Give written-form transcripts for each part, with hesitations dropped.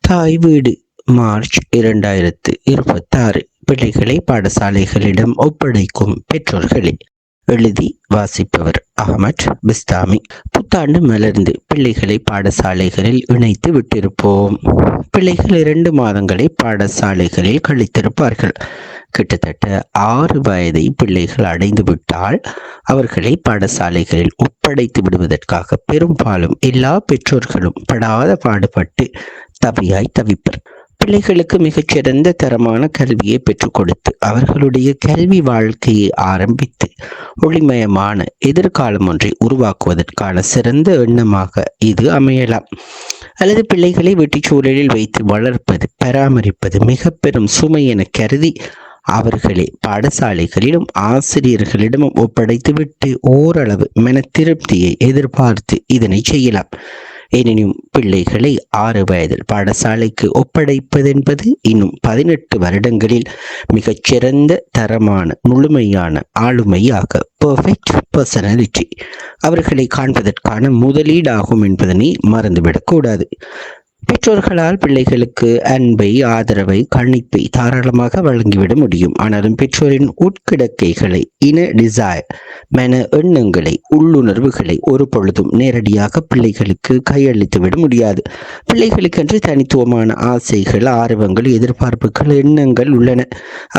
தாய் வீடு மார்ச் 2026. பிள்ளைகளை பாடசாலைகளிடம் ஒப்படைக்கும் பெற்றோர்களே. எழுதி வாசிப்பவர் அகமட் பிஸ்தாமி. புத்தாண்டு மலர்ந்து பிள்ளைகளை பாடசாலைகளில் இணைத்து விட்டிருப்போம். பிள்ளைகள் 2 மாதங்களை பாடசாலைகளில் கழித்திருப்பார்கள். கிட்டத்தட்ட 6 வயதை பிள்ளைகள் அடைந்து விட்டால் அவர்களை பாடசாலைகளில் ஒப்படைத்து விடுவதற்காக பெரும்பாலும் எல்லா பெற்றோர்களும் படாத பாடுபட்டு தவிப்பர். பிள்ளைகளுக்கு மிகச்சிறந்த தரமான கல்வியை பெற்றுக் கொடுத்து அவர்களுடைய கல்வி வாழ்க்கையை ஆரம்பித்து ஒளிமயமான எதிர்காலம் ஒன்றை உருவாக்குவதற்கான சிறந்த எண்ணமாக இது அமையலாம். அல்லது பிள்ளைகளை வீட்டுச் சூழலில் வைத்து வளர்ப்பது, பராமரிப்பது மிக பெரும் சுமை என கருதி அவர்களை பாடசாலைகளிலும் ஆசிரியர்களிடமும் ஒப்படைத்துவிட்டு ஓரளவு மன திருப்தியை எதிர்பார்த்து இதனை செய்யலாம். எனினும் பிள்ளைகளை 6 வயதில் பாடசாலைக்கு ஒப்படைப்பது என்பது இன்னும் 18 வருடங்களில் மிகச்சிறந்த தரமான முழுமையான ஆளுமையாக பெர்ஃபெக்ட் பர்சனாலிட்டி அவர்களை காண்பதற்கான முதலீடாகும் என்பதனை மறந்துவிடக்கூடாது. பெற்றோர்களால் பிள்ளைகளுக்கு அன்பை, ஆதரவை, கணிப்பை தாராளமாக வழங்கிவிட முடியும். ஆனாலும் பெற்றோரின் உட்கிடக்கைகளை, மன எண்ணங்களை, உள்ளுணர்வுகளை ஒரு பொழுதும் நேரடியாக பிள்ளைகளுக்கு கையளித்து விட முடியாது. பிள்ளைகளுக்கென்று தனித்துவமான ஆசைகள், ஆர்வங்கள், எதிர்பார்ப்புகள், எண்ணங்கள் உள்ளன.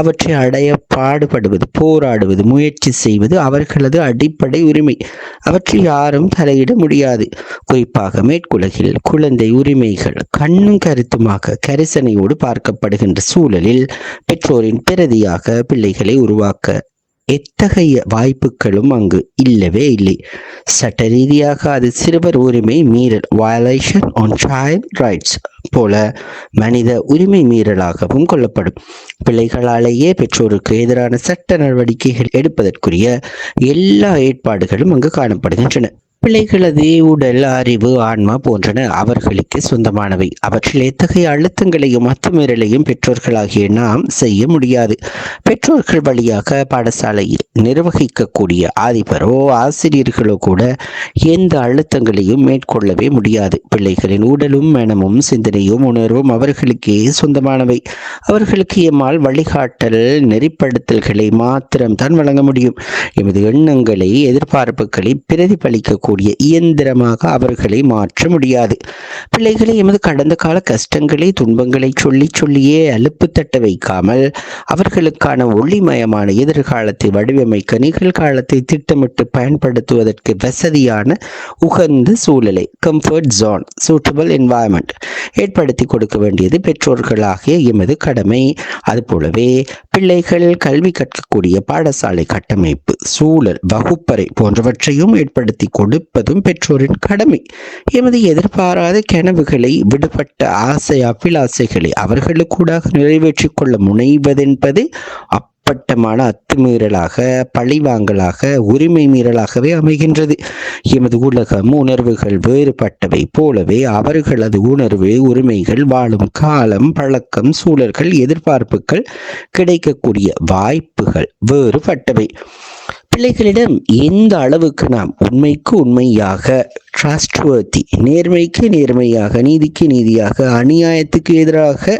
அவற்றை அடைய பாடுபடுவது, போராடுவது, முயற்சி செய்வது அவர்களது அடிப்படை உரிமை. அவற்றில் யாரும் தலையிட முடியாது. குறிப்பாக மேற்குலகில் குழந்தை உரிமைகள் கண்ணும் கருத்துமாக கரிசனையோடு பார்க்கப்படுகின்ற சூழலில் பெற்றோரின் பிரதியாக பிள்ளைகளை உருவாக்க எத்தகைய வாய்ப்புகளும் அங்கு இல்லவே இல்லை. சட்ட ரீதியாக அது சிறுவர் உரிமை மீறல், வயலேஷன் ஆன் சைல்ட் ரைட்ஸ் போல மனித உரிமை மீறலாகவும் கொள்ளப்படும். பிள்ளைகளாலேயே பெற்றோருக்கு எதிரான சட்ட நடவடிக்கைகள் எடுப்பதற்குரிய எல்லா ஏற்பாடுகளும் அங்கு காணப்படுகின்றன. பிள்ளைகளது உடல், அறிவு, ஆன்மா போன்றன அவர்களுக்கு சொந்தமானவை. அவற்றில் எத்தகைய அழுத்தங்களையும் அத்துமீறலையும் பெற்றோர்களாகிய நாம் செய்ய முடியாது. பெற்றோர்கள் வழியாக பாடசாலையில் நிர்வகிக்கக்கூடிய அதிபரோ ஆசிரியர்களோ கூட எந்த அழுத்தங்களையும் மேற்கொள்ளவே முடியாது. பிள்ளைகளின் உடலும், மனமும், சிந்தனையும், உணர்வும் அவர்களுக்கே சொந்தமானவை. அவர்களுக்கு எம்மால் வழிகாட்டல், நெறிப்படுத்தல்களை மாத்திரம்தான் வழங்க முடியும். எமது எண்ணங்களை, எதிர்பார்ப்புகளை பிரதிபலிக்க இயந்திரமாக அவர்களை மாற்ற முடியாது. பிள்ளைகளை எமது கடந்த கால கஷ்டங்களை, துன்பங்களை சொல்லியே அலுப்பு தட்ட வைக்காமல் அவர்களுக்கான ஒளிமயமான எதிர்காலத்தை வடிவமைக்க நிகழ்காலத்தை திட்டமிட்டு பயன்படுத்துவதற்கு வசதியான உகந்த சூழலை, கம்ஃபர்ட் ஜோன், சூட்டபிள் என்வாயன்மெண்ட் ஏற்படுத்தி கொடுக்க வேண்டியது பெற்றோர்களாகிய எமது கடமை. அதுபோலவே பிள்ளைகள் கல்வி கற்கக்கூடிய பாடசாலை கட்டமைப்பு, சூழல், வகுப்பறை போன்றவற்றையும் ஏற்படுத்தி கொடுப்பதும் பெற்றோரின் கடமை. எமது எதிர்பாராத கனவுகளை, விடுபட்ட ஆசை அபிலாசைகளை அவர்களுக்கூடாக நிறைவேற்றிக் கொள்ள முனைவதென்பது அப்பட்டமான அத்துமீறலாக, பழிவாங்கலாக, உரிமை மீறலாகவே அமைகின்றது. எமது உலகம், உணர்வுகள் வேறுபட்டவை போலவே அவர்களது உணர்வு, உரிமைகள், வாழும் காலம், பழக்கம், சூழல்கள், எதிர்பார்ப்புகள், கிடைக்கக்கூடிய வாய்ப்புகள் வேறுபட்டவை. பிள்ளைகளிடம் எந்த அளவுக்கு நாம் உண்மைக்கு உண்மையாக, ட்ரஸ்ட்வர்த்தி, நேர்மைக்கு நேர்மையாக, நீதிக்கு நீதியாக, அநியாயத்துக்கு எதிராக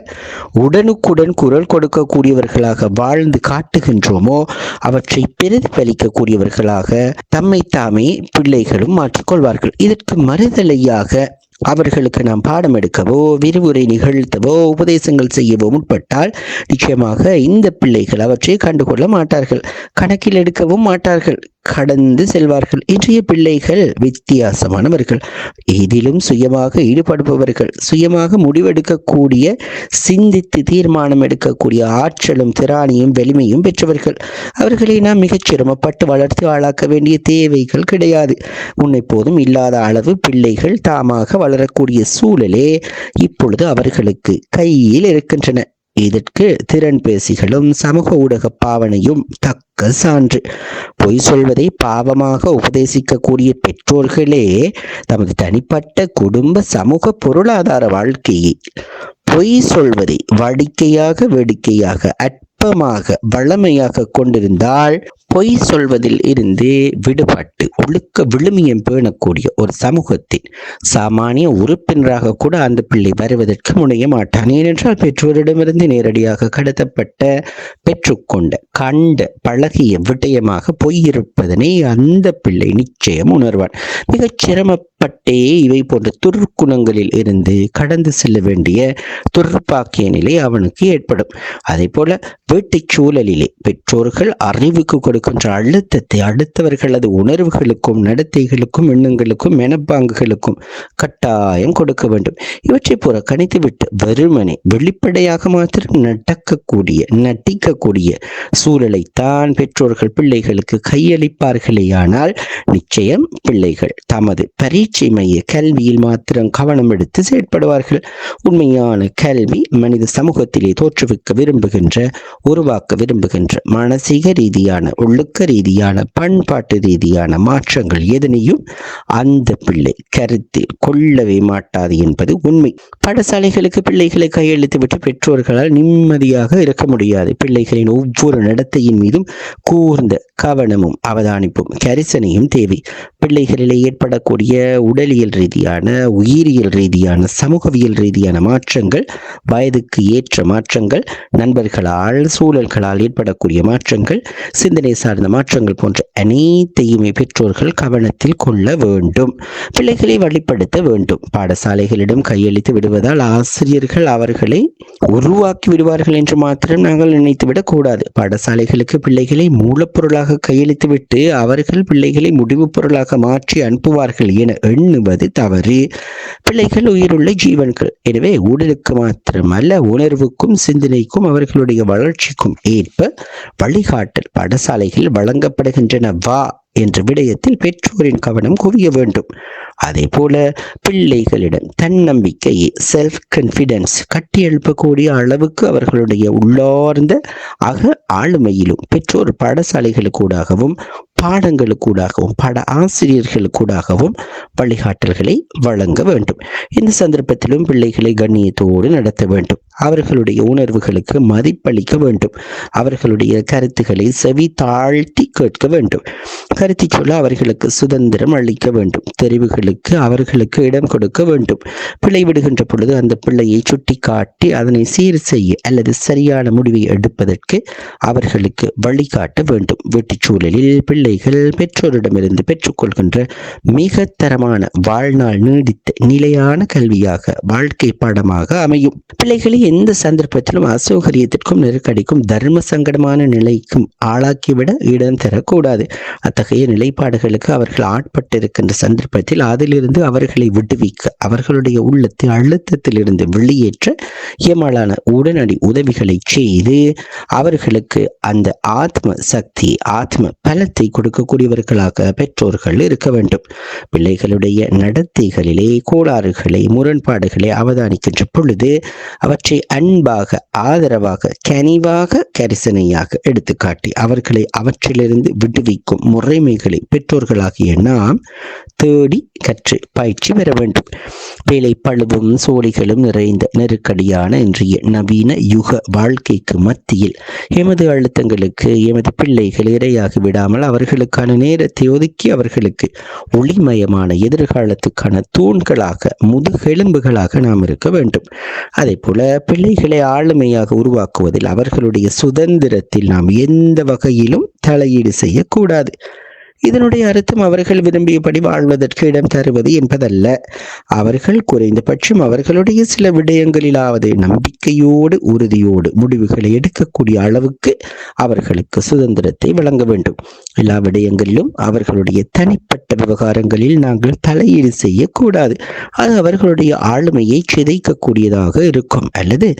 உடனுக்குடன் குரல் கொடுக்கக்கூடியவர்களாக வாழ்ந்து காட்டுகின்றோமோ அவற்றை பிரதிபலிக்கக்கூடியவர்களாக தம்மை தாமே பிள்ளைகளும் மாற்றிக்கொள்வார்கள். இதற்கு மறுதலையாக அவர்களுக்கு நாம் பாடம் எடுக்கவோ, விரிவுரை நிகழ்த்தவோ, உபதேசங்கள் செய்யவோ முற்பட்டால் நிச்சயமாக இந்த பிள்ளைகள் அவற்றை கண்டுகொள்ள மாட்டார்கள், கணக்கில் எடுக்கவும் மாட்டார்கள், கடந்து செல்வார்கள். இன்றைய பிள்ளைகள் வித்தியாசமானவர்கள். எதிலும் சுயமாக ஈடுபடுபவர்கள், சுயமாக முடிவெடுக்கக்கூடிய, சிந்தித்து தீர்மானம் எடுக்கக்கூடிய ஆற்றலும் திராணியும் வலிமையும் பெற்றவர்கள். அவர்களை நாம் மிகச் சிரமப்பட்டு வளர்த்து ஆளாக்க வேண்டிய தேவைகள் கிடையாது. முன்னை போதும் இல்லாத அளவு பிள்ளைகள் தாமாக வளரக்கூடிய சூழலே இப்பொழுது அவர்களுக்கு கையில் இருக்கின்றன. இதற்கு திறன் பேசிகளும் சமூக ஊடக பாவனையும் தக்க சான்று. பொய் சொல்வதை பாவமாக உபதேசிக்கக்கூடிய பெற்றோர்களே தமது தனிப்பட்ட குடும்ப, சமூக, பொருளாதார வாழ்க்கையை பொய் சொல்வதை வாடிக்கையாக, வேடிக்கையாக, அற்பமாக, வளமையாக கொண்டிருந்தால் பொய் சொல்வதில் இருந்து விடுபட்டு ஒழுக்க விழுமியம் பேணக்கூடிய ஒரு சமூகத்தின் சாமானிய உறுப்பினராக கூட அந்த பிள்ளை வருவதற்கு முனைய மாட்டான். ஏனென்றால் பெற்றோரிடமிருந்து நேரடியாக கடத்தப்பட்ட பெற்றுக்கொண்ட கண்ட பழகிய விடயமாக பொய் இருப்பதனை அந்த பிள்ளை நிச்சயம் உணர்வான். மிகச் சிரமப்பட்டே இவை போன்ற துர்க்குணங்களில் இருந்து கடந்து செல்ல வேண்டிய துர்ப்பாக்கிய நிலை அவனுக்கு ஏற்படும். அதே போல வீட்டு சூழலிலே பெற்றோர்கள் அறிவுக்கு கொடுக்கின்ற அழுத்தத்தை அடுத்தவர்களது உணர்வுகளுக்கும் நடத்தைகளுக்கும் எண்ணங்களுக்கும் மெனப்பாங்குகளுக்கும் கட்டாயம் கொடுக்க வேண்டும். இவற்றை புறக்கணித்துவிட்டு வெறுமனே வெளிப்படையாக மாத்திரம் நட்டிக்கக்கூடிய சூழலைத்தான் பெற்றோர்கள் பிள்ளைகளுக்கு கையளிப்பார்களேயானால் நிச்சயம் பிள்ளைகள் தமது பரீட்சை மைய கல்வியில் மாத்திரம் கவனம் எடுத்து செயற்படுவார்கள். உண்மையான கல்வி மனித சமூகத்திலே உருவாக்க விரும்புகின்ற மானசீக ரீதியான ஒழுக்க ரீதியான பண்பாட்டு ரீதியான மாற்றங்கள் எதனையும் அந்த பிள்ளை கருத்தில் கொள்ளவே மாட்டாது என்பது உண்மை. பாடசாலைகளுக்கு பிள்ளைகளை கையெழுத்து விட்டு பெற்றோர்களால் நிம்மதியாக இருக்க முடியாது. பிள்ளைகளின் ஒவ்வொரு நடத்தையின் மீதும் கூர்ந்த கவனமும் அவதானிப்பும் கரிசனையும் தேவை. பிள்ளைகளிலே ஏற்படக்கூடிய உடலியல் ரீதியான உயிரியல் ரீதியான சமூகவியல் ரீதியான மாற்றங்கள், வயதுக்கு ஏற்ற மாற்றங்கள், நண்பர்களால் சூழல்களால் ஏற்படக்கூடிய மாற்றங்கள், சிந்தனை சார்ந்த மாற்றங்கள் போன்ற அனைத்தையுமே பெற்றோர்கள் கவனத்தில் கொள்ள வேண்டும். பிள்ளைகளை வழிப்படுத்த வேண்டும். பாடசாலைகளிடம் கையளித்து விடுவதால் ஆசிரியர்கள் அவர்களை உருவாக்கி விடுவார்கள் என்று மாத்திரம் நாங்கள் நினைத்துவிடக் கூடாது. பாடசாலைகளுக்கு பிள்ளைகளை மூலப்பொருளாக கையளித்து விட்டு அவர்கள் பிள்ளைகளை முடிவு பொருளாக மாற்றி அனுப்புவார்கள் என எண்ணுவது தவறு. பிள்ளைகள் உயிருள்ள ஜீவன்கள். எனவே உடலுக்கு மாத்திரமல்ல உணர்வுக்கும் சிந்தனைக்கும் அவர்களுடைய வளர்ச்சிக்கும் ஏற்ப வழிகாட்டல் பாடசாலைகள் வழங்கப்படுகின்றனவா என்ற விடயத்தில் பெற்றோரின் கவனம் குவிய வேண்டும். அதே போல பிள்ளைகளிடம் தன்னம்பிக்கையை செல்ஃப் கான்ஃபிடன்ஸ் கட்டியெழுப்பக்கூடிய அளவுக்கு அவர்களுடைய உள்ளார்ந்த ஆளுமையிலும் பெற்றோர் பாடசாலைகளுக்கூடாகவும் பாடங்களுக்கூடாகவும் பாட ஆசிரியர்களுக்கூடாகவும் வழிகாட்டல்களை வழங்க வேண்டும். இந்த சந்தர்ப்பத்திலும் பிள்ளைகளை கண்ணியத்தோடு நடத்த வேண்டும். அவர்களுடைய உணர்வுகளுக்கு மதிப்பளிக்க வேண்டும். அவர்களுடைய கருத்துக்களை செவி தாழ்த்தி கேட்க வேண்டும். கருத்து சொல்ல அவர்களுக்கு சுதந்திரம் அளிக்க வேண்டும். தெரிவுகளுக்கு அவர்களுக்கு இடம் கொடுக்க வேண்டும். பிழை விடுகின்ற பொழுது அந்த பிள்ளையை சுட்டி காட்டி அதனை சீர் செய்ய அல்லது சரியான முடிவை எடுப்பதற்கு அவர்களுக்கு வழிகாட்ட வேண்டும். வீட்டுச் சூழலில் பிள்ளைகள் பெற்றோரிடமிருந்து பெற்றுக்கொள்கின்ற மிக தரமான வாழ்நாள் நீடித்த நிலையான கல்வியாக வாழ்க்கை பாடமாக அமையும். பிள்ளைகளை எந்த சந்தர்ப்பத்திலும் அசௌகரியத்திற்கும் நெருக்கடிக்கும் தர்ம சங்கடமான நிலைக்கும் ஆளாக்கிவிட இடம் தரக்கூடாது. அத்தகைய நிலைப்பாடுகளுக்கு அவர்கள் ஆட்பட்டிருக்கின்ற சந்தர்ப்பத்தில் அதிலிருந்து அவர்களை விடுவிக்க அவர்களுடைய உள்ளத்தை அழுத்தத்திலிருந்து வெளியேற்ற ஏமாளான உடனடி உதவிகளை செய்து அவர்களுக்கு அந்த ஆத்ம சக்தி ஆத்ம பலத்தை கொடுக்கக்கூடியவர்களாக பெற்றோர்கள் இருக்க வேண்டும். பிள்ளைகளுடைய நடத்தைகளிலே கோளாறுகளை முரண்பாடுகளை அவதானிக்கின்ற பொழுது அவற்றை அன்பாக ஆதரவாக கனிவாக கரிசனையாக எடுத்துக்காட்டி அவர்களை அவற்றிலிருந்து விடுவிக்கும் முறைமைகளை பெற்றோர்களாகிய நாம் தேடி கற்று பயிற்சி பெற வேண்டும். வேலை பழுவும் சோழிகளும் நிறைந்த நெருக்கடியான இன்றைய நவீன யுக வாழ்க்கைக்கு மத்தியில் எமது அழுத்தங்களுக்கு எமது பிள்ளைகள் இரையாகி விடாமல் அவர்களுக்கான நேரத்தை ஒதுக்கி அவர்களுக்கு ஒளிமயமான எதிர்காலத்துக்கான தூண்களாக முதுகெலும்புகளாக நாம் இருக்க வேண்டும். அதே போல பிள்ளைகளை ஆளுமையாக உருவாக்குவதில் அவர்களுடைய சுதந்திரத்தில் நாம் எந்த வகையிலும் தலையீடு செய்யக்கூடாது. இதனுடைய அர்த்தம் அவர்கள் விரும்பியபடி வாழ்வதற்கு இடம் தருவது என்பதல்ல. அவர்கள் குறைந்தபட்சம் அவர்களுடைய சில விடயங்களிலாவது நம்பிக்கையோடு உறுதியோடு முடிவுகளை எடுக்கக்கூடிய அளவுக்கு அவர்களுக்கு சுதந்திரத்தை வழங்க வேண்டும். எல்லா விடயங்களிலும் அவர்களுடைய தனிப்பட்ட விவகாரங்களில் நாங்கள் தலையீடு செய்யக்கூடாது. அது அவர்களுடைய ஆளுமையை சிதைக்கக்கூடியதாக இருக்கும் அல்லது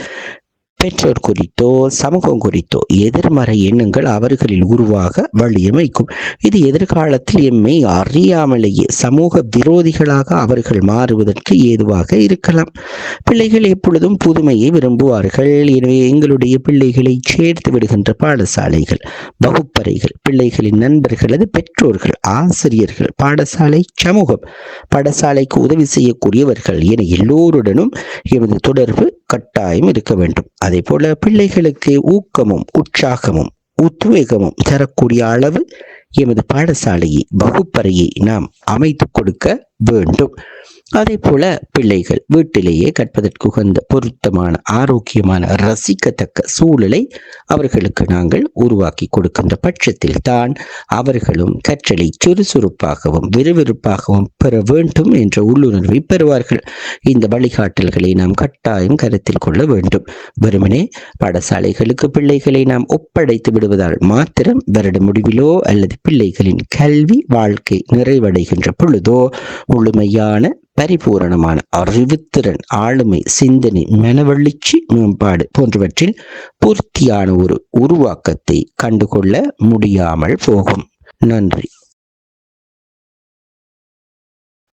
பெற்றோர் குறித்தோ சமூகம் குறித்தோ எதிர்மறை எண்ணங்கள் அவர்களில் உருவாக வழியமைக்கும். இது எதிர்காலத்தில் எம்மை அறியாமலேயே சமூக விரோதிகளாக அவர்கள் மாறுவதற்கு ஏதுவாக இருக்கலாம். பிள்ளைகள் எப்பொழுதும் புதுமையை விரும்புவார்கள். எனவே எங்களுடைய பிள்ளைகளை சேர்த்து விடுகின்ற பாடசாலைகள், வகுப்பறைகள், பிள்ளைகளின் நண்பர்களது பெற்றோர்கள், ஆசிரியர்கள், பாடசாலை சமூகம், பாடசாலைக்கு உதவி செய்யக்கூடியவர்கள் என எல்லோருடனும் எமது தொடர்பு கட்டாயம் இருக்க வேண்டும். அதே போல பிள்ளைகளுக்கு ஊக்கமும் உற்சாகமும் உத்வேகமும் தரக்கூடிய அளவு எமது பாடசாலையை வகுப்பறையை நாம் அமைத்துக் கொடுக்க வேண்டும். அதே போல பிள்ளைகள் வீட்டிலேயே கற்பதற்கு உகந்த பொருத்தமான ஆரோக்கியமான ரசிக்கத்தக்க சூழலை அவர்களுக்கு நாங்கள் உருவாக்கி கொடுக்கின்ற பட்சத்தில் தான் அவர்களும் கற்றலை சுறுசுறுப்பாகவும் விறுவிறுப்பாகவும் பெற வேண்டும் என்ற உள்ளுணர்வை பெறுவார்கள். இந்த வழிகாட்டல்களை நாம் கட்டாயம் கருத்தில் கொள்ள வேண்டும். வெறுமனே பாடசாலைகளுக்கு பிள்ளைகளை நாம் ஒப்படைத்து விடுவதால் மாத்திரம் வருட முடிவிலோ அல்லது பிள்ளைகளின் கல்வி வாழ்க்கை நிறைவடைகின்ற பொழுதோ முழுமையான பரிபூரணமான அறிவுத்திறன், ஆளுமை, சிந்தனை, மனவெழுச்சி மேம்பாடு போன்றவற்றில் பூர்த்தியான ஒரு உருவாக்கத்தை கண்டுகொள்ள முடியாமல் போகும். நன்றி.